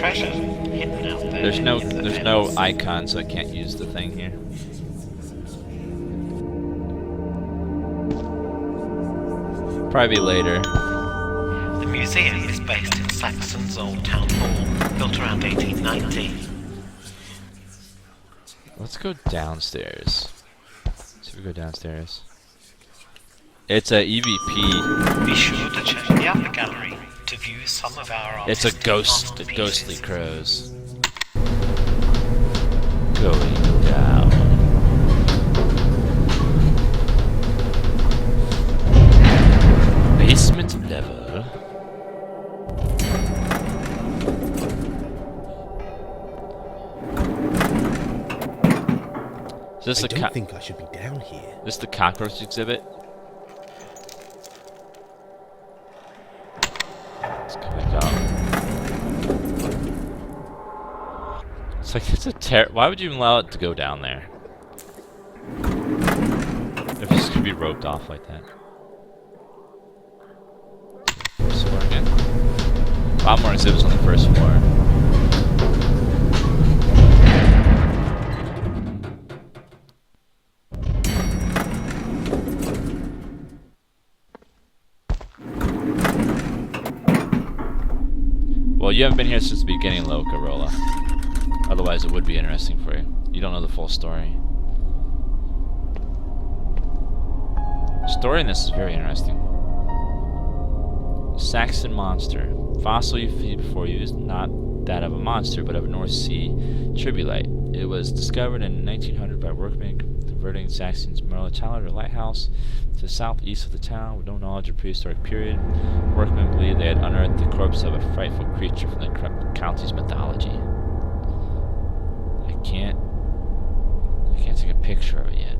treasure hidden out there. There's in the there's no fence. icon, so I can't use the thing here. Probably later. The museum is based in Saxon's old town hall, built around 1890. Let's go downstairs. See if we go downstairs. It's a EVP. Be sure to check the upper gallery to view some of our It's a artistic ghostly masterpieces. crows. Going down. Basement level. Is this I the don't think I should be down here. this the cockroach exhibit? It's coming down. It's like it's a why would you even allow it to go down there? If it's gonna be roped off like that. First floor again. A lot more exhibits on the first floor. Well, you haven't been here since the beginning, Locarola. Otherwise, it would be interesting for you. You don't know the full story. The story in this is very interesting. Saxon monster. Fossil you see before you is not that of a monster, but of a North Sea tribulite. It was discovered in 1900 by workmen converting Saxon's Merle lighthouse to the southeast of the town with no knowledge of prehistoric period. Workmen believed they had unearthed the corpse of a frightful creature from the county's mythology. I can't take a picture of it yet.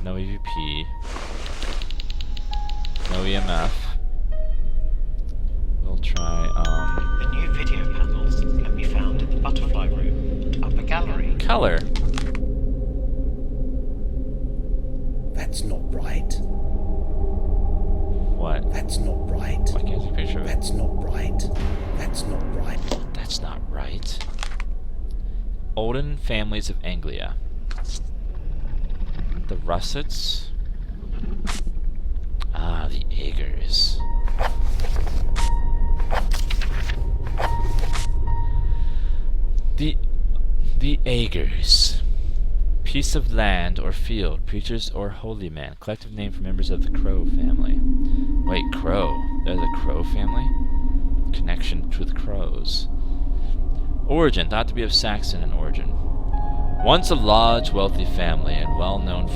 No EVP. No EMF. We'll try, The new video panels can be found in the butterfly room and upper gallery. color. That's not right. What? That's not right. Why can't I take a picture of it? That's not right. That's not right. That's not right. Olden families of Anglia. The Russets. Ah, the Agers. The Agers. Piece of land or field, preachers or holy man. Collective name for members of the Crow family. Wait, Crow. They're the Crow family? Connection with crows. Origin, thought to be of Saxon in origin. Once a large, wealthy family and well-known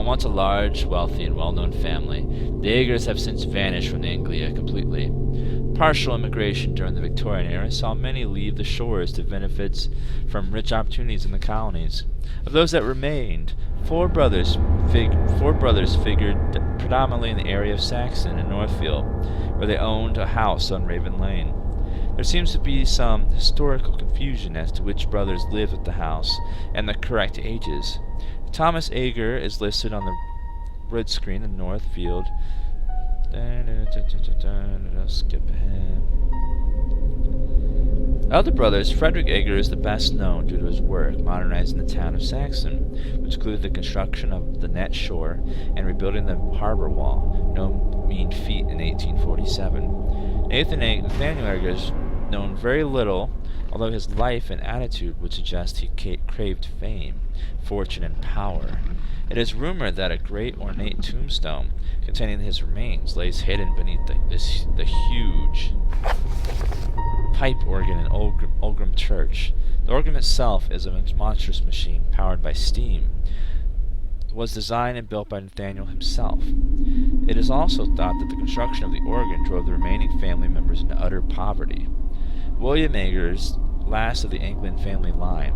once a large, wealthy and well-known family, the Agers have since vanished from the Anglia completely. Partial immigration during the Victorian era saw many leave the shores to benefit from rich opportunities in the colonies. Of those that remained, four brothers figured predominantly in the area of Saxon and Northfield, where they owned a house on Raven Lane. There seems to be some historical confusion as to which brothers lived at the house and the correct ages. Thomas Ager is listed on the red screen in Northfield. Skip ahead. Of the brothers, Frederick Ager is the best known due to his work modernizing the town of Saxon, which included the construction of the net shore and rebuilding the harbor wall, no mean feat in 1847. Nathaniel Ager is known very little, although his life and attitude would suggest he craved fame, fortune, and power. It is rumored that a great ornate tombstone containing his remains lays hidden beneath the huge pipe organ in Oldgrim Church. The organ itself is a monstrous machine powered by steam. It was designed and built by Nathaniel himself. It is also thought that the construction of the organ drove the remaining family members into utter poverty. William Agers, last of the England family line,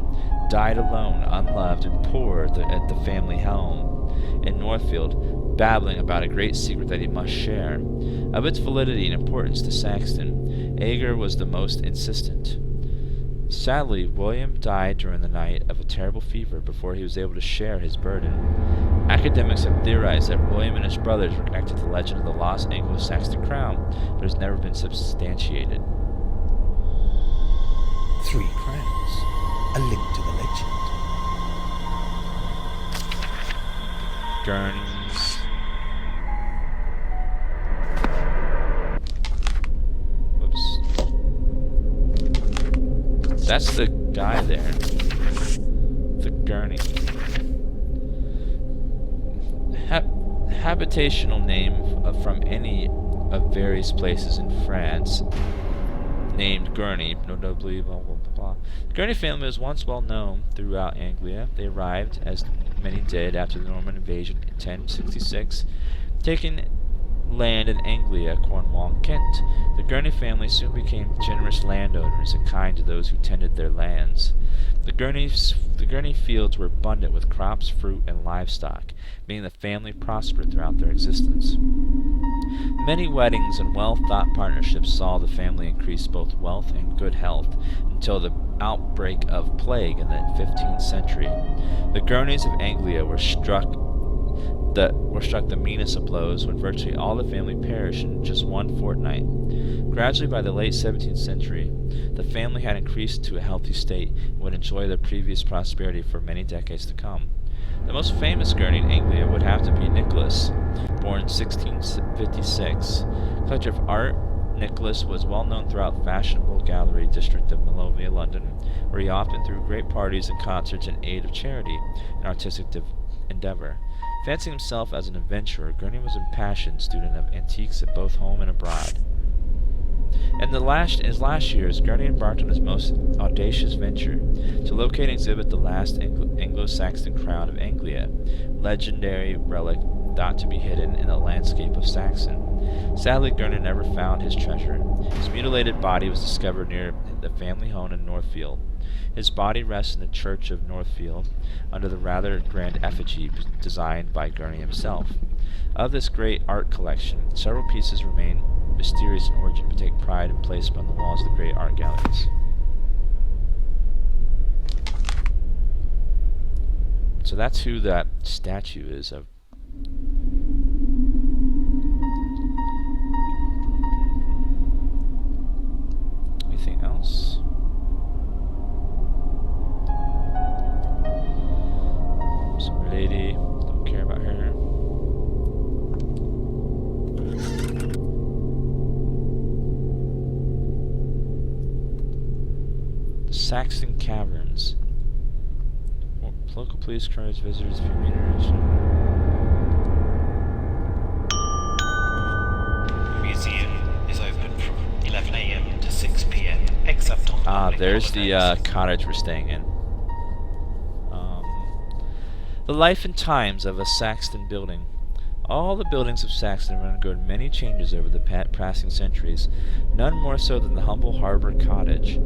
died alone, unloved, and poor at the family home in Northfield, babbling about a great secret that he must share. Of its validity and importance to Saxon, Ager was the most insistent. Sadly, William died during the night of a terrible fever before he was able to share his burden. Academics have theorized that William and his brothers were connected to the legend of the lost Anglo-Saxon crown, but has never been substantiated. 3 crowns. A link to the legend. Gurneys. Whoops. That's the guy there. The gurney. Habitational name from any of various places in France, named Gurney, notably blah blah blah blah. The Gurney family was once well known throughout Anglia. They arrived, as many did, after the Norman invasion in 1066, taking land in Anglia, Cornwall, and Kent. The Gurney family soon became generous landowners and kind to those who tended their lands. The Gurney fields were abundant with crops, fruit, and livestock, meaning the family prospered throughout their existence. Many weddings and well-thought partnerships saw the family increase both wealth and good health until the outbreak of plague in the 15th century. The Gurneys of Anglia were struck the meanest of blows when virtually all the family perished in just one fortnight. Gradually, by the late 17th century, the family had increased to a healthy state and would enjoy their previous prosperity for many decades to come. The most famous Gurney in Anglia would have to be Nicholas, born in 1656. Collector of art, Nicholas was well known throughout the fashionable gallery district of Malovia, London, where he often threw great parties and concerts in aid of charity and artistic endeavor. Fancying himself as an adventurer, Gurney was an impassioned student of antiques at both home and abroad. In his last years, Gurney embarked on his most audacious venture, to locate and exhibit the last Anglo-Saxon crown of Anglia, legendary relic thought to be hidden in the landscape of Saxon. Sadly, Gurney never found his treasure. His mutilated body was discovered near the family home in Northfield. His body rests in the church of Northfield, under the rather grand effigy designed by Gurney himself. Of this great art collection, several pieces remain mysterious in origin, but take pride in placement on the walls of the great art galleries. So that's who that statue is of. Anything else? Some lady, don't care about her. The Saxon Caverns. Local police encourage visitors a few meters. The museum is open from 11 a.m. to 6 p.m. except on public There's the holidays. cottage we're staying in. The life and times of a Saxon building. All the buildings of Saxon have undergone many changes over the passing centuries, none more so than the humble harbor cottage.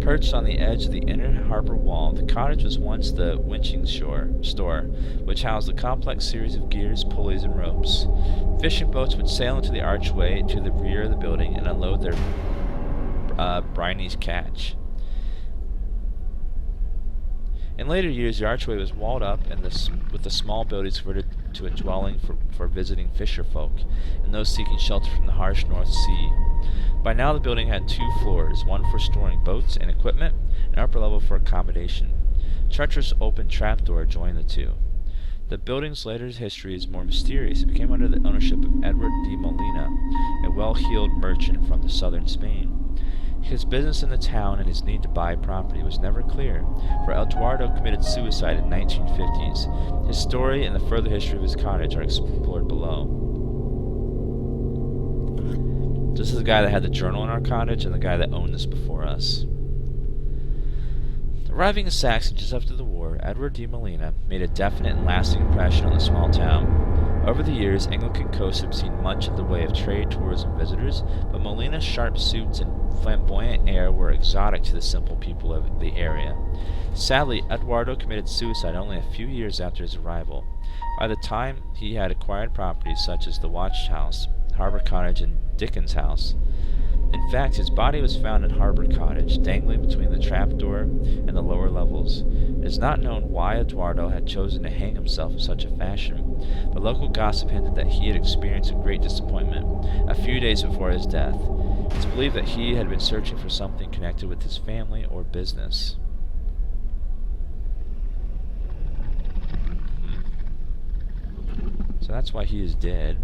Perched on the edge of the inner harbor wall, the cottage was once the winching store, which housed a complex series of gears, pulleys, and ropes. Fishing boats would sail into the archway to the rear of the building and unload their briny catch. In later years, the archway was walled up and with the small buildings converted to a dwelling for visiting fisher folk and those seeking shelter from the harsh North Sea. By now, the building had 2 floors, one for storing boats and equipment, and an upper level for accommodation. A treacherous open trapdoor joined the two. The building's later history is more mysterious. It became under the ownership of Edward de Molina, a well-heeled merchant from the southern Spain. His business in the town and his need to buy property was never clear, for Eduardo committed suicide in the 1950s. His story and the further history of his cottage are explored below. This is the guy that had the journal in our cottage and the guy that owned this before us. Arriving in Saxon just after the war, Edward de Molina made a definite and lasting impression on the small town. Over the years, Anglican coasts have seen much of the way of trade, tourism, and visitors, but Molina's sharp suits and flamboyant air were exotic to the simple people of the area. Sadly, Eduardo committed suicide only a few years after his arrival. By the time he had acquired properties such as the Watch House, Harbor Cottage, and Dickens House, In fact, his body was found at Harbor Cottage, dangling between the trapdoor and the lower levels. It is not known why Eduardo had chosen to hang himself in such a fashion, but local gossip hinted that he had experienced a great disappointment a few days before his death. It's believed that he had been searching for something connected with his family or business. So that's why he is dead.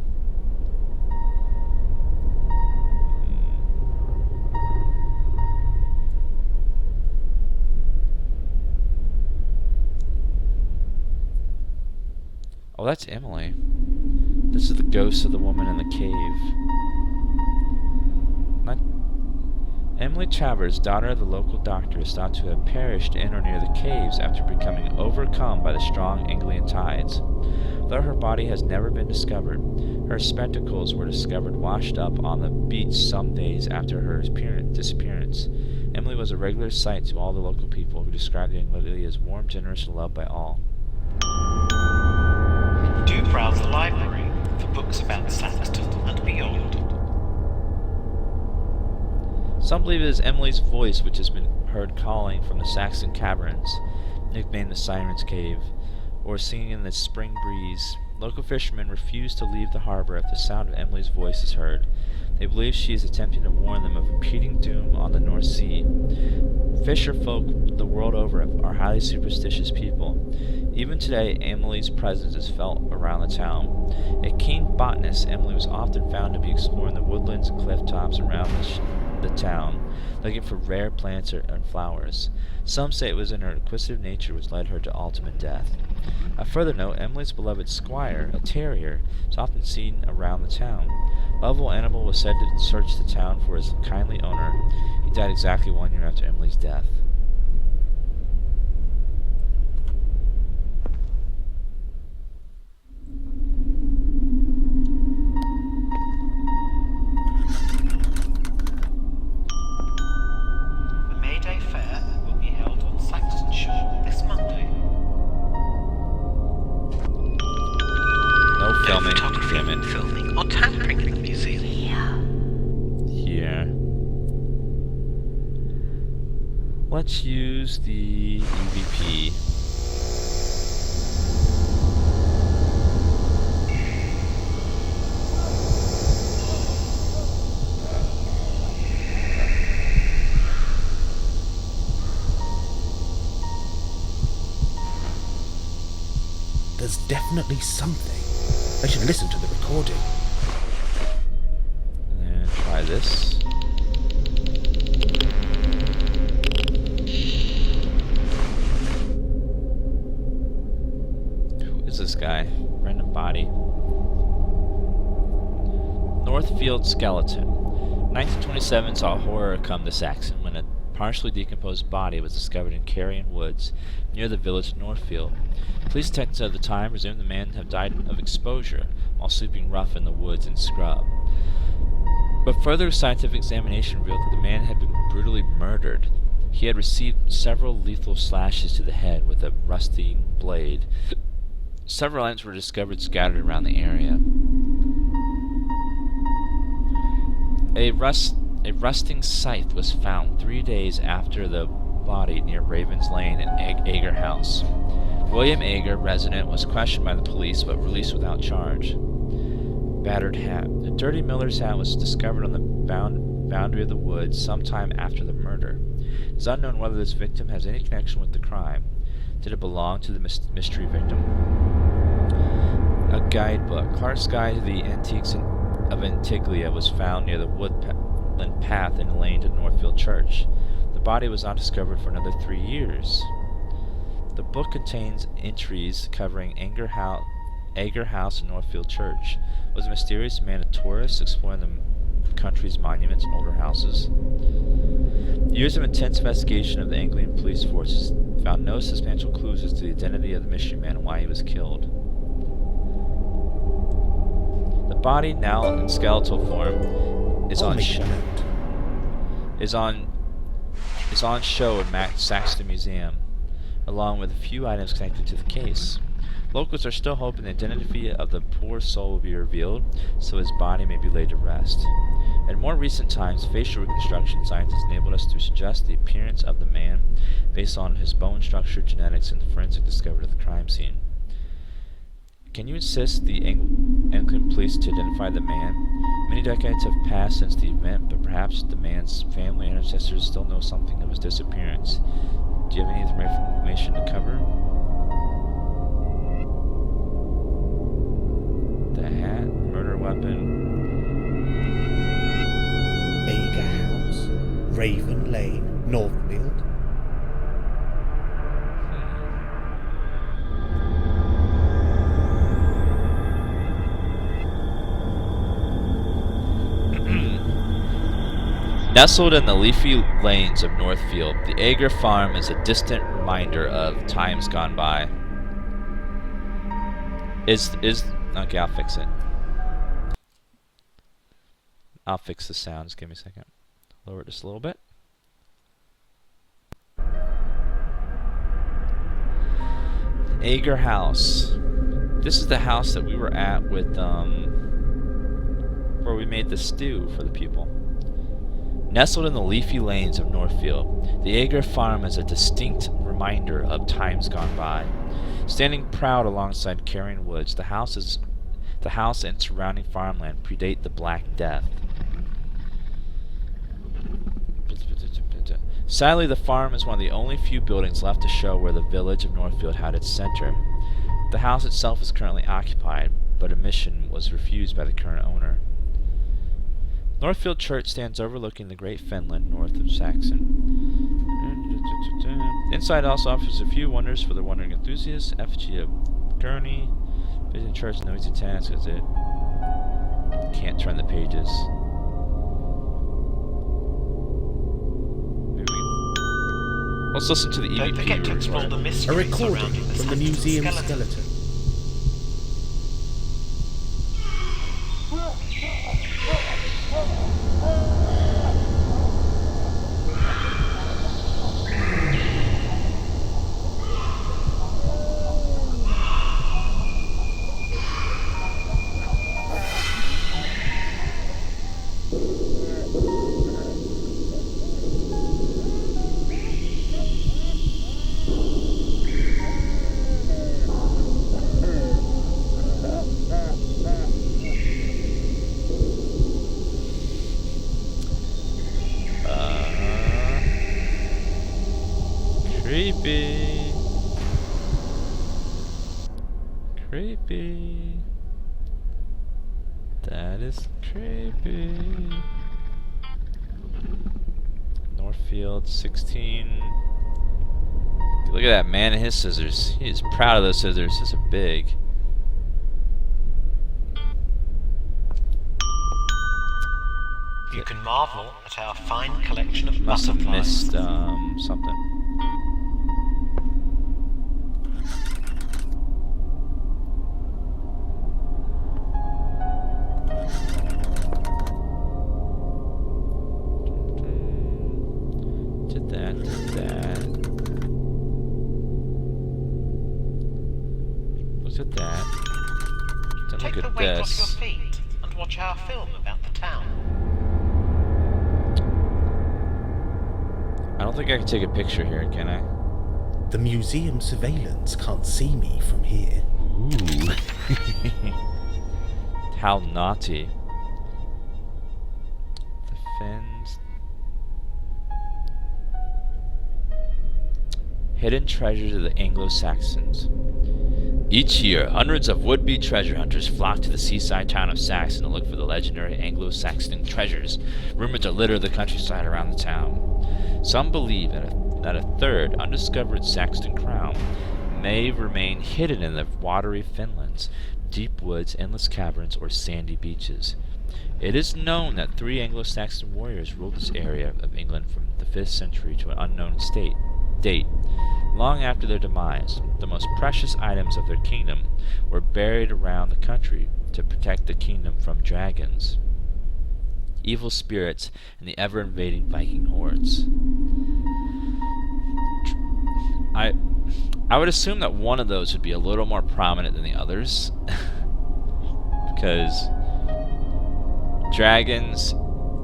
Oh, that's Emily. This is the ghost of the woman in the cave. Emily Travers, daughter of the local doctor, is thought to have perished in or near the caves after becoming overcome by the strong Anglian tides. Though her body has never been discovered, her spectacles were discovered washed up on the beach some days after her disappearance. Emily was a regular sight to all the local people, who described the young lady as warm, generous, and loved by all. Do browse the library for books about Saxton and beyond. Some believe it is Emily's voice which has been heard calling from the Saxon Caverns, nicknamed the Siren's Cave, or singing in the spring breeze. Local fishermen refuse to leave the harbor if the sound of Emily's voice is heard. They believe she is attempting to warn them of impending doom on the North Sea. Fisher folk the world over are highly superstitious people. Even today, Emily's presence is felt around the town. A keen botanist, Emily was often found to be exploring the woodlands and cliff tops around the town, looking for rare plants and flowers. Some say it was in her inquisitive nature which led her to ultimate death. A further note, Emily's beloved squire, a terrier, is often seen around the town. Lovable Animal was said to search the town for his kindly owner. He died exactly 1 year after Emily's death. The May Day Fair will be held on Saxton Shore this Monday. No filming. Photography, filming, or tampering in the museum. Here. Let's use the EVP. There's definitely something. I should listen to the recording. And then try this. Who is this guy? Random body. Northfield Skeleton. 1927 saw horror come to Saxon when a partially decomposed body was discovered in Carrion Woods near the village of Northfield. Police detectives at the time presumed the man had died of exposure while sleeping rough in the woods and scrub. But further scientific examination revealed that the man had been brutally murdered. He had received several lethal slashes to the head with a rusting blade. Several items were discovered scattered around the area. A rusting scythe was found 3 days after the body near Ravens Lane and Ager House. William Ager, resident, was questioned by the police but released without charge. Battered hat. A dirty miller's hat was discovered on the boundary of the woods sometime after the murder. It is unknown whether this victim has any connection with the crime. Did it belong to the mystery victim? A guidebook. Clark's Guide to the Antiques of Antigua was found near the woodland path in a lane to Northfield Church. The body was not discovered for another 3 years. The book contains entries covering Ager House and Northfield Church. Was a mysterious man a tourist exploring the country's monuments and older houses? Years of intense investigation of the Anglian police forces found no substantial clues as to the identity of the mystery man and why he was killed. The body, now in skeletal form, is on show at Saxton Museum, along with a few items connected to the case. Locals are still hoping the identity of the poor soul will be revealed, so his body may be laid to rest. In more recent times, facial reconstruction science has enabled us to suggest the appearance of the man based on his bone structure, genetics, and the forensic discovery of the crime scene. Can you assist the Anglican police to identify the man? Many decades have passed since the event, but perhaps the man's family and ancestors still know something of his disappearance. Do you have any information to cover? The hat, murder weapon. Ager House, Raven Lane, Northfield. Nestled in the leafy lanes of Northfield, the Ager farm is a distant reminder of times gone by. Okay, I'll fix it. I'll fix the sound. Just give me a second. Lower it just a little bit. Ager House. This is the house that we were at with, where we made the stew for the people. Nestled in the leafy lanes of Northfield, the Ager farm is a distinct reminder of times gone by. Standing proud alongside Carrying Woods, the house and surrounding farmland predate the Black Death. Sadly, the farm is one of the only few buildings left to show where the village of Northfield had its center. The house itself is currently occupied, but admission was refused by the current owner. Northfield Church stands overlooking the Great Fenland north of Saxon. Inside also offers a few wonders for the wandering enthusiasts. Effigy of Gurney. Visiting church, no easy task, is it? Can't turn the pages. Let's listen to the EVP. Don't forget to explore the A mystery recording surrounding the from the Saxon museum skeleton. skeleton. Creepy. Creepy. That is creepy. Northfield 16. Look at that man and his scissors. He is proud of those scissors. Those are big. You can marvel at our fine collection of Must have butterflies. missed something. Did that, did that. Look at that. Then Take look the at weight off this. your feet and watch our film about the town. I don't think I can take a picture here, can I? The museum surveillance can't see me from here. Ooh. How naughty. The Fens. Hidden treasures of the Anglo-Saxons. Each year, hundreds of would-be treasure hunters flock to the seaside town of Saxon to look for the legendary Anglo-Saxon treasures, rumored to litter the countryside around the town. Some believe that a third, undiscovered Saxon crown may remain hidden in the watery Fenlands, deep woods, endless caverns, or sandy beaches. It is known that 3 Anglo-Saxon warriors ruled this area of England from the 5th century to an unknown date. Long after their demise, the most precious items of their kingdom were buried around the country to protect the kingdom from dragons, evil spirits, and the ever-invading Viking hordes. I would assume that one of those would be a little more prominent than the others. Because dragons,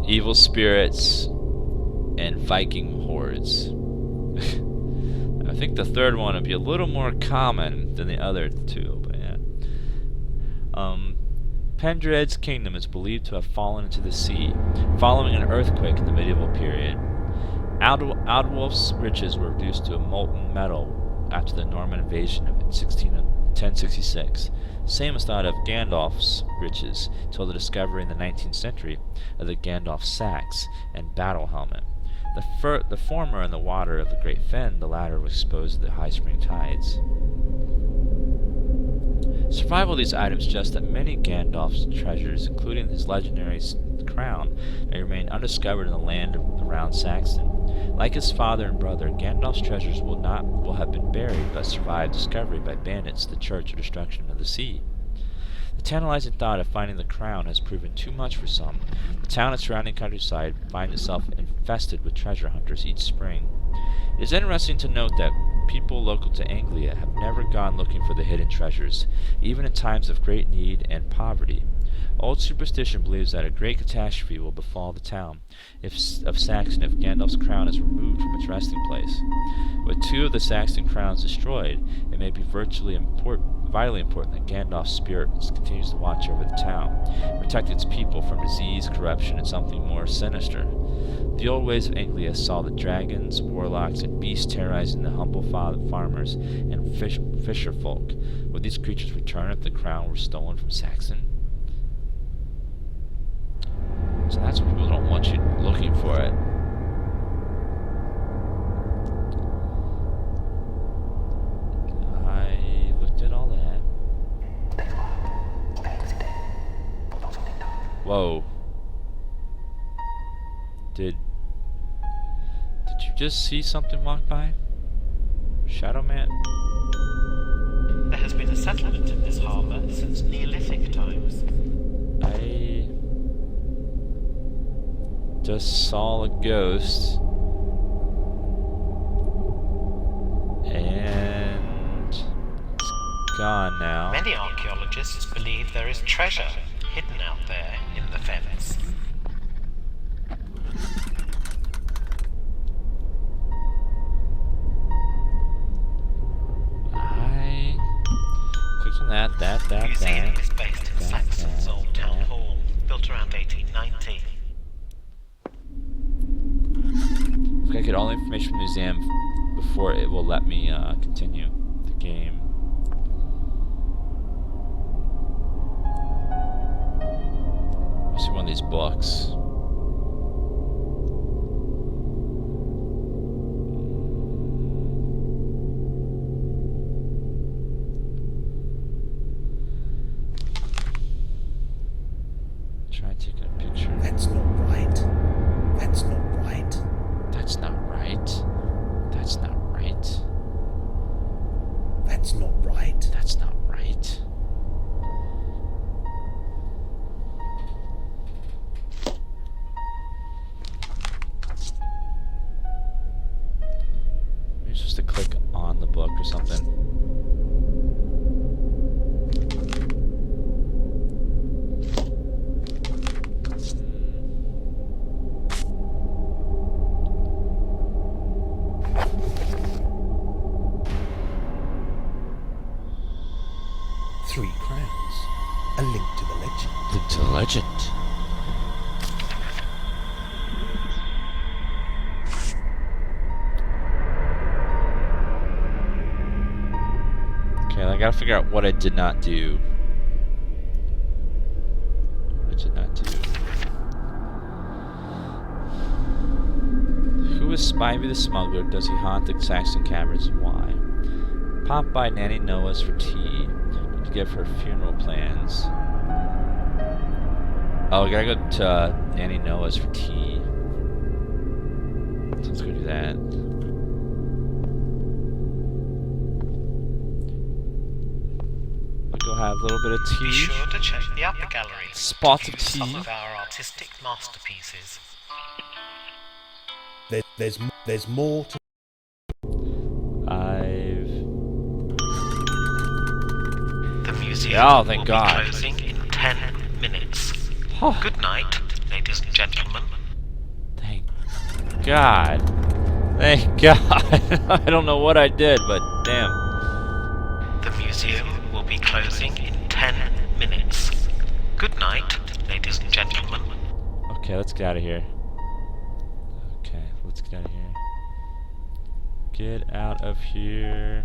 evil spirits, and Viking hordes. I think the third one would be a little more common than the other two, but yeah. Pendred's kingdom is believed to have fallen into the sea, following an earthquake in the medieval period. Aldwulf's riches were reduced to a molten metal after the Norman invasion of 1066. Same was thought of Gandalf's riches till the discovery in the 19th century of the Gandalf sacks and battle helmet. The former in the water of the Great Fen, the latter was exposed to the high spring tides. Survival of these items suggests that many Gandalf's treasures, including his legendary crown, may remain undiscovered in the land around Saxon. Like his father and brother, Gandalf's treasures will have been buried but survived discovery by bandits, the church, or destruction of the sea. The tantalizing thought of finding the crown has proven too much for some. The town and surrounding countryside finds itself infested with treasure hunters each spring. It is interesting to note that people local to Anglia have never gone looking for the hidden treasures, even in times of great need and poverty. Old superstition believes that a great catastrophe will befall the town of Saxon if Gandalf's crown is removed from its resting place. With 2 of the Saxon crowns destroyed, it may be vitally important that Gandalf's spirit continues to watch over the town, protect its people from disease, corruption, and something more sinister. The old ways of Anglia saw the dragons, warlocks, and beasts terrorizing the humble farmers and fisher folk. Would these creatures return if the crown were stolen from Saxon? So that's what people don't want you looking for it. I looked at all that. Whoa. Did you just see something walk by? Shadow Man? There has been a settlement in this harbour since Neolithic times. I just saw a ghost. And it's gone now. Many archaeologists believe there is treasure hidden out there in the fens. I clicked on that. The museum is based in Saxon's old town hall, built around 1890. If I get all the information from the museum before it will let me continue the game. I see one of these books. Try taking a picture. That's not right. That's not right. That's not right. That's not right. That's not right. That's not right. Maybe I'm supposed to click on the book or something. Three crowns. A link to the legend. Link to the legend. Okay, I gotta figure out what I did not do. What I did not do. Who is Spivey the smuggler? Does he haunt the Saxon caverns and why? Pop by Nanny Noah's for tea. To give her funeral plans. Oh, we gotta go to Nanny Noah's for tea. So let's go do that. We'll go have a little bit of tea. Be sure to check the upper gallery. Spots to of view tea. Some of our artistic masterpieces. There's more to... The museum Yeah, oh, thank will God. be closing in 10 minutes. Huh. Good night, ladies and gentlemen. God. Thank God. I don't know what I did, but damn. The museum will be closing in 10 minutes. Good night, ladies and gentlemen. Okay, let's get out of here. Okay, let's get out of here. Get out of here.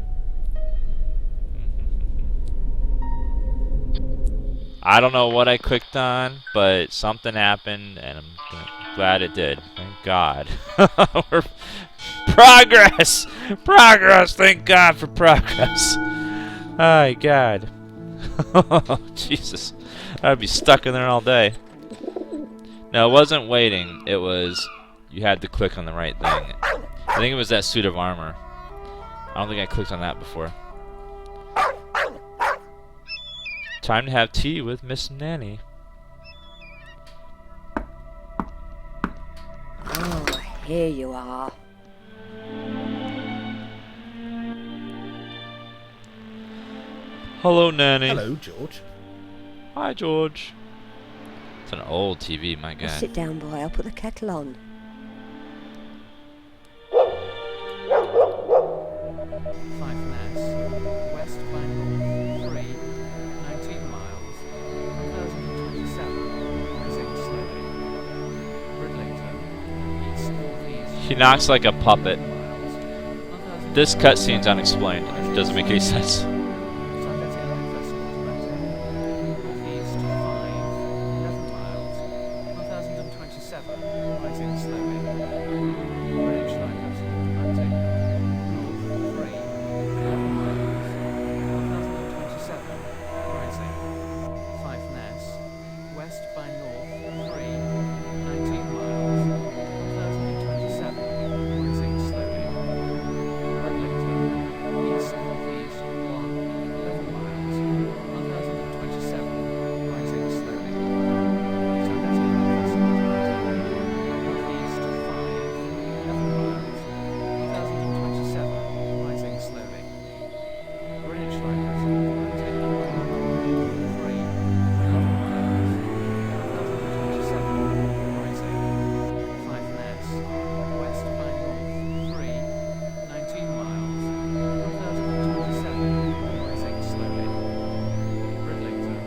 I don't know what I clicked on, but something happened, and I'm glad it did. Thank God. Progress! Progress! Thank God for progress. Oh, God. Jesus. I'd be stuck in there all day. No, it wasn't waiting. It was you had to click on the right thing. I think it was that suit of armor. I don't think I clicked on that before. Time to have tea with Miss Nanny. Oh, here you are. Hello, Nanny. Hello, George. Hi, George. It's an old TV, my Well, God. sit down, boy. I'll put the kettle on. West by North, 3, 19 miles, 1027, rising slowly. Bridlington, east northeast. He knocks like a puppet. Miles, This cutscene's unexplained. It doesn't make any sense. northeast 5, 11 miles, 1027, rising slowly. British Lighthouse, Atlantic, north 3, 11 miles, 1027, rising. Five Ness, west by north 3, 19 miles, 1027, rising slowly. Bridlington, east northeast 1, 11 miles, 1027, rising slowly. Northeast 5, 11 miles, 1027, rising slowly. Greenwich Lighthouse, Atlantic, 3, 11 miles, 1027, rising. 5 Ness, west by north 3, 19 miles, 1027, rising slowly. Bridlington,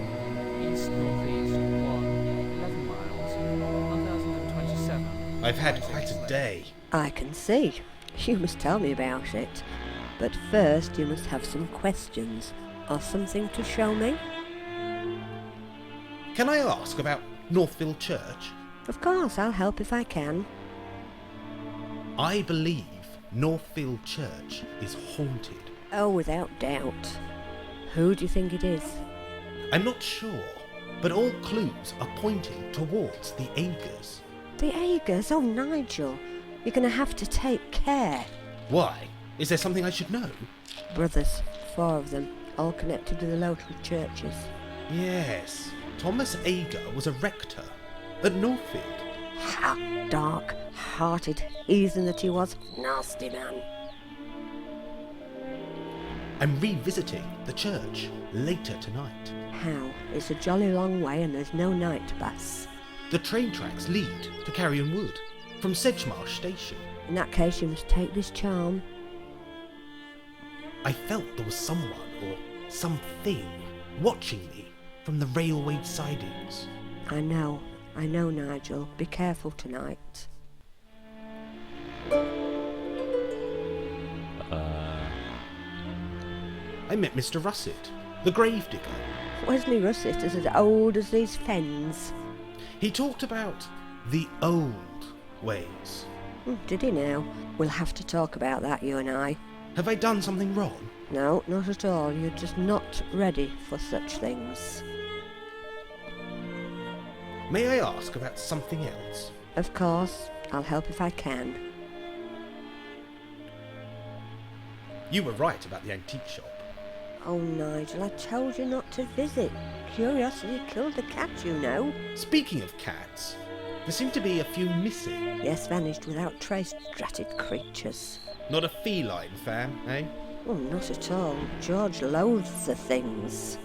east northeast 1, 11 miles, 1027. I've had quite a day. I can see. You must tell me about it. But first, you must have some questions or something to show me. Can I ask about Northville Church? Of course, I'll help if I can. I believe Northville Church is haunted. Oh, without doubt. Who do you think it is? I'm not sure, but all clues are pointing towards the Agers. The Agers? Oh, Nigel. You're going to have to take care. Why? Is there something I should know? Brothers, 4 of them, all connected to the local churches. Yes, Thomas Ager was a rector at Northfield. Ha! Dark-hearted heathen that he was. Nasty man. I'm revisiting the church later tonight. How? It's a jolly long way and there's no night bus. The train tracks lead to Carrion Wood from Sedgemarsh Station. In that case, you must take this charm. I felt there was someone or something watching me from the railway sidings. I know, Nigel. Be careful tonight. I met Mr. Russet, the gravedigger. Wesley Russet is as old as these fens. He talked about the old ways. Did he now? We'll have to talk about that, you and I. Have I done something wrong? No, not at all. You're just not ready for such things. May I ask about something else? Of course, I'll help if I can. You were right about the antique shop. Oh, Nigel, I told you not to visit. Curiosity killed the cat, you know. Speaking of cats, there seem to be a few missing. Yes, vanished without trace, dratted creatures. Not a feline fan, eh? Oh, not at all. George loathes the things.